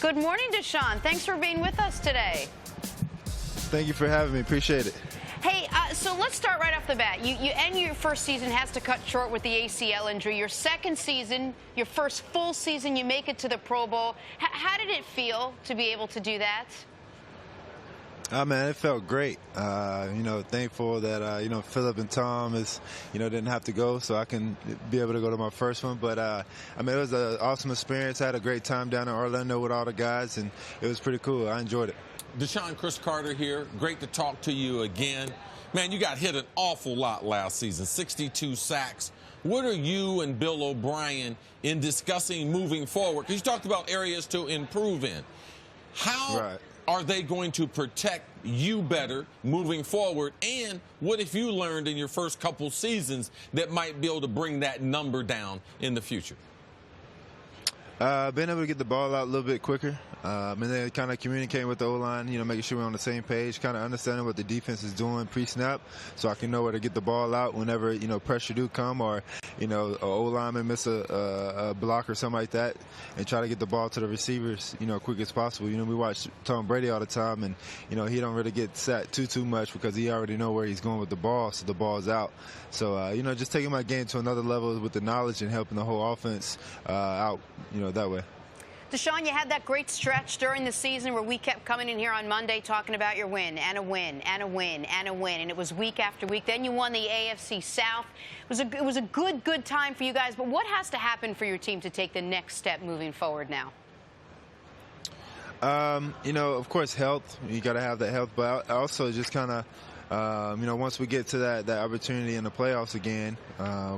Good morning, Deshaun. Thanks for being with us today. Thank you for having me. Appreciate it. Hey, so let's start right off the bat. You end your first season, has to cut short with the ACL injury. Your second season, your first full season, you make it to the Pro Bowl. How did it feel to be able to do that? Man, it felt great. Thankful that, Philip and Tom didn't have to go, so I can be able to go to my first one. But, it was an awesome experience. I had a great time down in Orlando with all the guys, and it was pretty cool. I enjoyed it. Deshaun, Chris Carter here. Great to talk to you again. Man, you got hit an awful lot last season, 62 sacks. What are you and Bill O'Brien in discussing moving forward? Because you talked about areas to improve in. How are they going to protect you better moving forward? And what if you learned in your first couple seasons that might be able to bring that number down in the future? Being able to get the ball out a little bit quicker, and then kind of communicating with the O-line, making sure we're on the same page, kind of understanding what the defense is doing pre-snap, so I can know where to get the ball out whenever, pressure do come, or, an O-lineman miss a block or something like that, and try to get the ball to the receivers, quick as possible. We watch Tom Brady all the time, and, he don't really get sacked too much because he already know where he's going with the ball, so the ball's out. So, just taking my game to another level with the knowledge and helping the whole offense out, that way. Deshaun, you had that great stretch during the season where we kept coming in here on Monday talking about your win and a win and a win and a win, and it was week after week. Then you won the AFC South. It was a good time for you guys, but what has to happen for your team to take the next step moving forward now? Of course, health. You got to have that health, but also just kind of once we get to that opportunity in the playoffs again,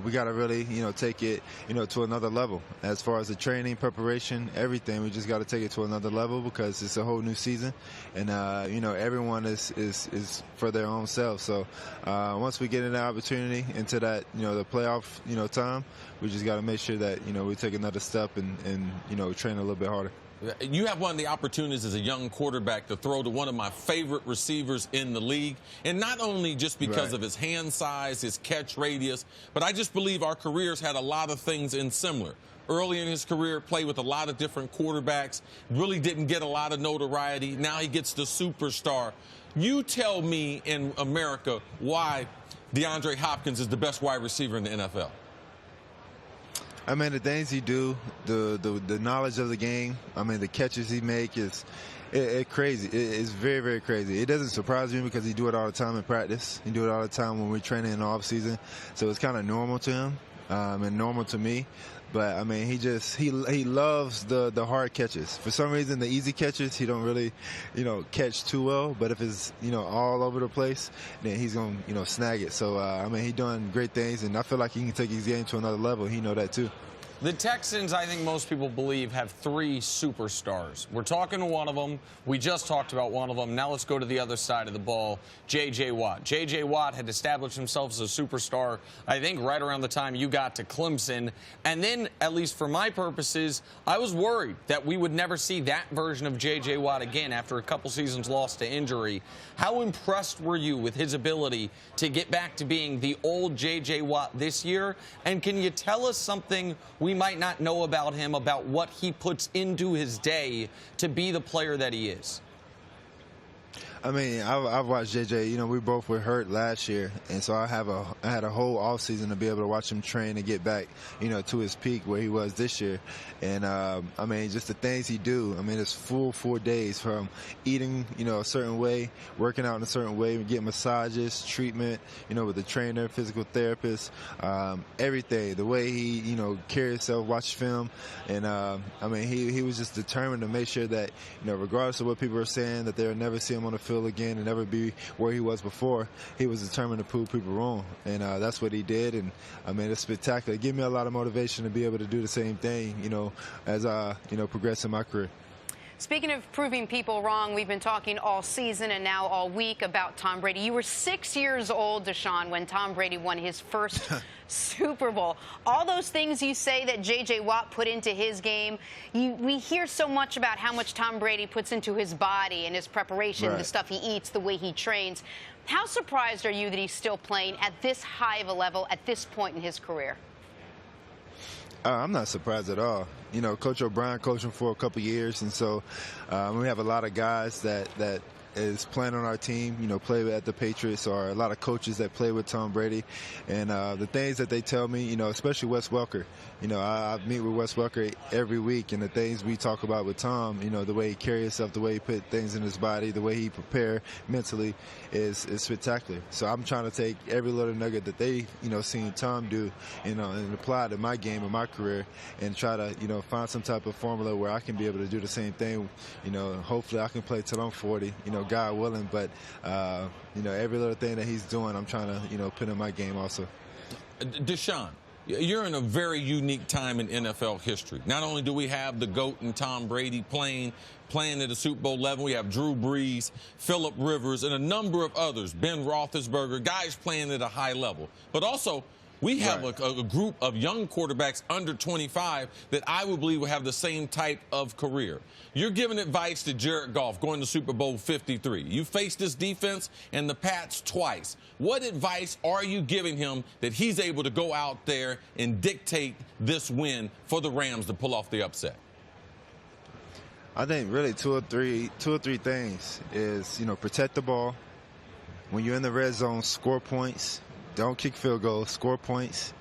we got to really, take it, to another level. As far as the training, preparation, everything, we just got to take it to another level because it's a whole new season, and everyone is for their own self. So once we get in that opportunity into that, the playoff, time, we just got to make sure that we take another step and train a little bit harder. You have one of the opportunities as a young quarterback to throw to one of my favorite receivers in the league, and not only just because of his hand size, his catch radius, but I just believe our careers had a lot of things in similar. Early in his career, played with a lot of different quarterbacks, really didn't get a lot of notoriety. Now he gets the superstar. You tell me in America why DeAndre Hopkins is the best wide receiver in the NFL. The things he do, the knowledge of the game, the catches he make is crazy. It's very, very crazy. It doesn't surprise me because he do it all the time in practice. He do it all the time when we're training in the off season. So it's kind of normal to him and normal to me. But he loves the hard catches. For some reason, the easy catches he don't really, catch too well. But if it's all over the place, then he's gonna snag it. So he doing great things, and I feel like he can take his game to another level. He know that too. The Texans, I think most people believe, have three superstars. We're talking to one of them. We just talked about one of them. Now let's go to the other side of the ball, J.J. Watt. J.J. Watt had established himself as a superstar, I think, right around the time you got to Clemson. And then, at least for my purposes, I was worried that we would never see that version of J.J. Watt again after a couple seasons lost to injury. How impressed were you with his ability to get back to being the old J.J. Watt this year? And can you tell us something we might not know about him, about what he puts into his day to be the player that he is? I've watched JJ. We both were hurt last year, and so I had a whole off season to be able to watch him train and get back, to his peak where he was this year. And just the things he do. It's full 4 days from eating, a certain way, working out in a certain way, getting massages, treatment, with the trainer, physical therapist, everything. The way he, carry himself, watch film, and he was just determined to make sure that, regardless of what people are saying, that they'll never see him on the field again and never be where he was before. He was determined to prove people wrong, and that's what he did. And it's spectacular. It gave me a lot of motivation to be able to do the same thing, as I progress in my career. Speaking of proving people wrong, we've been talking all season and now all week about Tom Brady. You were 6 years old, Deshaun, when Tom Brady won his first Super Bowl. All those things you say that J.J. Watt put into his game, we hear so much about how much Tom Brady puts into his body and his preparation, the stuff he eats, the way he trains. How surprised are you that he's still playing at this high of a level at this point in his career? I'm not surprised at all. You know, Coach O'Brien coached him for a couple years, and so we have a lot of guys that is playing on our team, you know, play at the Patriots, or a lot of coaches that play with Tom Brady. And the things that they tell me, you know, especially Wes Welker, you know, I meet with Wes Welker every week, and the things we talk about with Tom, you know, the way he carries himself, the way he put things in his body, the way he prepare mentally is spectacular. So I'm trying to take every little nugget that they, you know, seen Tom do, you know, and apply to my game and my career, and try to, you know, find some type of formula where I can be able to do the same thing. You know, hopefully I can play till I'm 40, you know, God willing, but you know, every little thing that he's doing, I'm trying to, you know, put in my game also. Deshaun, you're in a very unique time in NFL history. Not only do we have the GOAT and Tom Brady playing at the Super Bowl LIII, we have Drew Brees, Phillip Rivers, and a number of others, Ben Roethlisberger, guys playing at a high level. But also, we have a group of young quarterbacks under 25 that I would believe will have the same type of career. You're giving advice to Jared Goff going to Super Bowl 53. You faced this defense and the Pats twice. What advice are you giving him that he's able to go out there and dictate this win for the Rams to pull off the upset? I think really two or three things is, you know, protect the ball. When you're in the red zone, score points. Don't kick field goals, score points.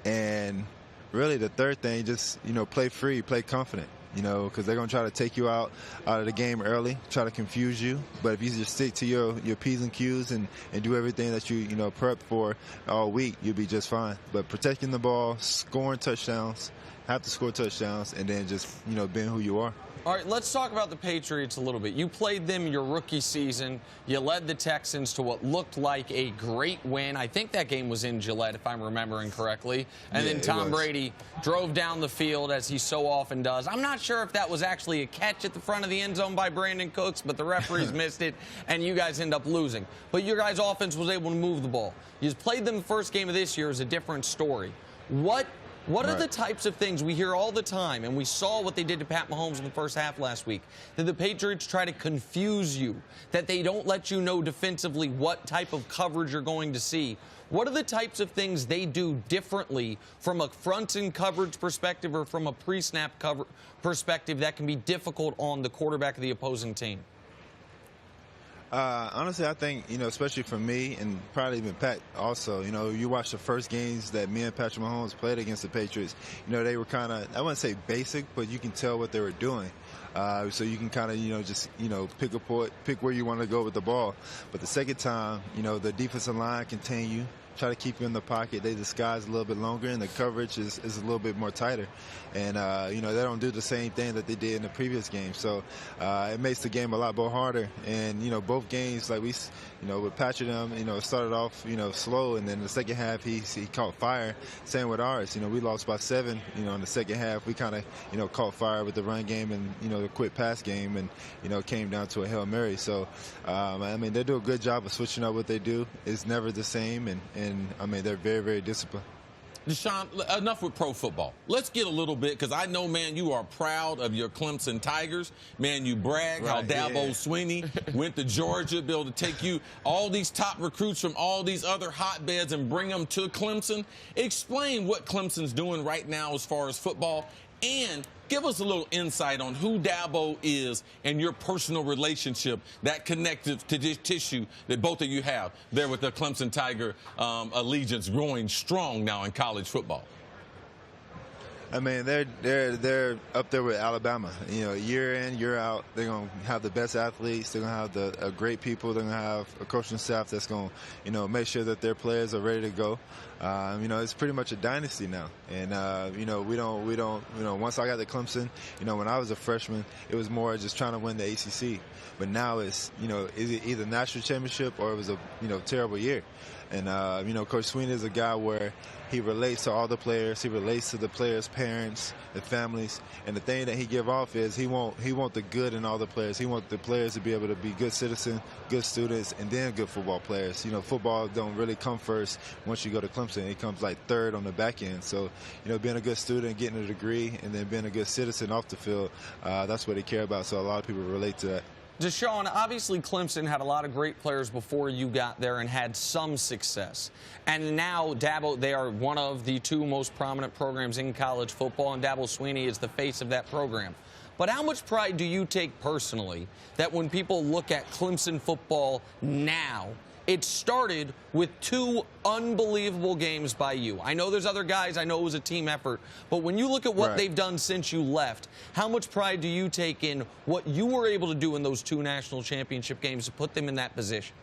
And really the third thing, just, you know, play free, play confident, you know, because they're going to try to take you out of the game early, try to confuse you. But if you just stick to your P's and Q's and do everything that you know, prep for all week, you'll be just fine. But protecting the ball, scoring touchdowns, have to score touchdowns, and then just, you know, being who you are. All right, let's talk about the Patriots a little bit. You played them your rookie season. You led the Texans to what looked like a great win. I think that game was in Gillette, if I'm remembering correctly. And then Tom Brady drove down the field, as he so often does. I'm not sure if that was actually a catch at the front of the end zone by Brandon Cooks, but the referees missed it, and you guys end up losing. But your guys' offense was able to move the ball. You played them the first game of this year as a different story. What are the types of things we hear all the time, and we saw what they did to Pat Mahomes in the first half last week, that the Patriots try to confuse you, that they don't let you know defensively what type of coverage you're going to see? What are the types of things they do differently from a front-end coverage perspective or from a pre-snap cover perspective that can be difficult on the quarterback of the opposing team? Honestly, I think, you know, especially for me and probably even Pat also, you know, you watch the first games that me and Patrick Mahomes played against the Patriots, you know, they were kind of, I wouldn't say basic, but you can tell what they were doing. So you can kind of, you know, just, you know, pick where you want to go with the ball. But the second time, you know, the defensive line contain you, try to keep you in the pocket. They disguise a little bit longer, and the coverage is a little bit more tighter. And, you know, they don't do the same thing that they did in the previous game. So it makes the game a lot more harder. And, you know, both games, like we, you know, with Patrick, you know, it started off, you know, slow, and then the second half he caught fire. Same with ours. You know, we lost by 7, you know, in the second half. We kind of, you know, caught fire with the run game and, you know, the quick pass game, and, you know, it came down to a Hail Mary. So, I mean, they do a good job of switching up what they do. It's never the same, and I mean, they're very, very disciplined. Deshaun, enough with pro football. Let's get a little bit, because I know, man, you are proud of your Clemson Tigers. Man, you brag how Dabo Swinney went to Georgia, be able to take you all these top recruits from all these other hotbeds and bring them to Clemson. Explain what Clemson's doing right now as far as football, and give us a little insight on who Dabo is and your personal relationship, that connective to this tissue that both of you have there with the Clemson Tiger allegiance growing strong now in college football. I mean, they're up there with Alabama. You know, year in, year out, they're going to have the best athletes. They're going to have the great people. They're going to have a coaching staff that's going to, you know, make sure that their players are ready to go. You know, it's pretty much a dynasty now. And, you know, we don't, you know, once I got to Clemson, you know, when I was a freshman, it was more just trying to win the ACC. But now it's, you know, either national championship or it was a, you know, terrible year. And, you know, Coach Swinney is a guy where he relates to all the players. He relates to the players' parents, the families. And the thing that he give off is he want the good in all the players. He want the players to be able to be good citizens, good students, and then good football players. You know, football don't really come first once you go to Clemson. It comes like third on the back end. So, you know, being a good student, getting a degree, and then being a good citizen off the field, that's what they care about. So a lot of people relate to that. Deshaun, obviously Clemson had a lot of great players before you got there and had some success. And now they are one of the two most prominent programs in college football, and Dabo Swinney is the face of that program. But how much pride do you take personally that when people look at Clemson football now, it started with 2 unbelievable games by you? I know there's other guys. I know it was a team effort. But when you look at what they've done since you left, how much pride do you take in what you were able to do in those 2 national championship games to put them in that position?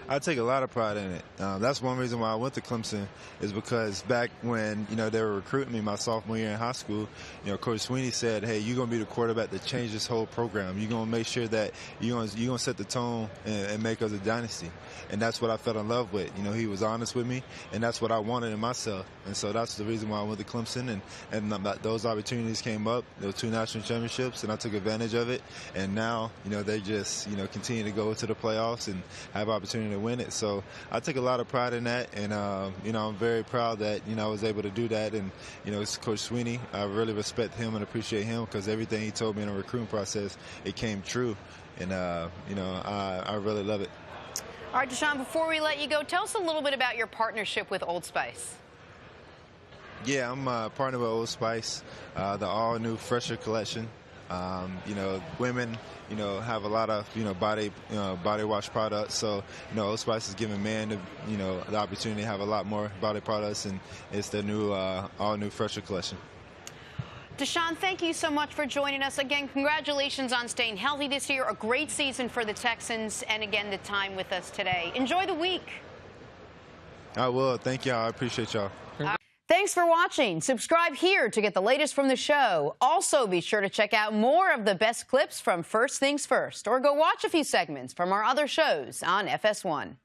I take a lot of pride in it. That's one reason why I went to Clemson, is because back when, they were recruiting me my sophomore year in high school, Coach Swinney said, hey, you're going to be the quarterback that change this whole program. You're going to make sure that you're going to set the tone and make us a dynasty. And that's what I fell in love with. He was honest with me, and that's what I wanted in myself. And so that's the reason why I went to Clemson, and those opportunities came up, those 2 national championships, and I took advantage of it. And now, they just, continue to go to the playoffs and have opportunity to win it. So I take a lot of pride in that, and I'm very proud that I was able to do that. And it's Coach Swinney. I really respect him and appreciate him, because everything he told me in the recruiting process, it came true. And I really love it. All right, Deshaun, before we let you go, tell us a little bit about your partnership with Old Spice. Yeah, I'm partnered with Old Spice, the all-new Fresher collection. Women, have a lot of, body wash products. So, Old Spice is giving men, the opportunity to have a lot more body products, and it's the new, all-new Fresher collection. Deshaun, thank you so much for joining us. Again, congratulations on staying healthy this year. A great season for the Texans, and again, the time with us today. Enjoy the week. I will. Thank y'all. I appreciate y'all. Thanks for watching. Subscribe here to get the latest from the show. Also, be sure to check out more of the best clips from First Things First, or go watch a few segments from our other shows on FS1.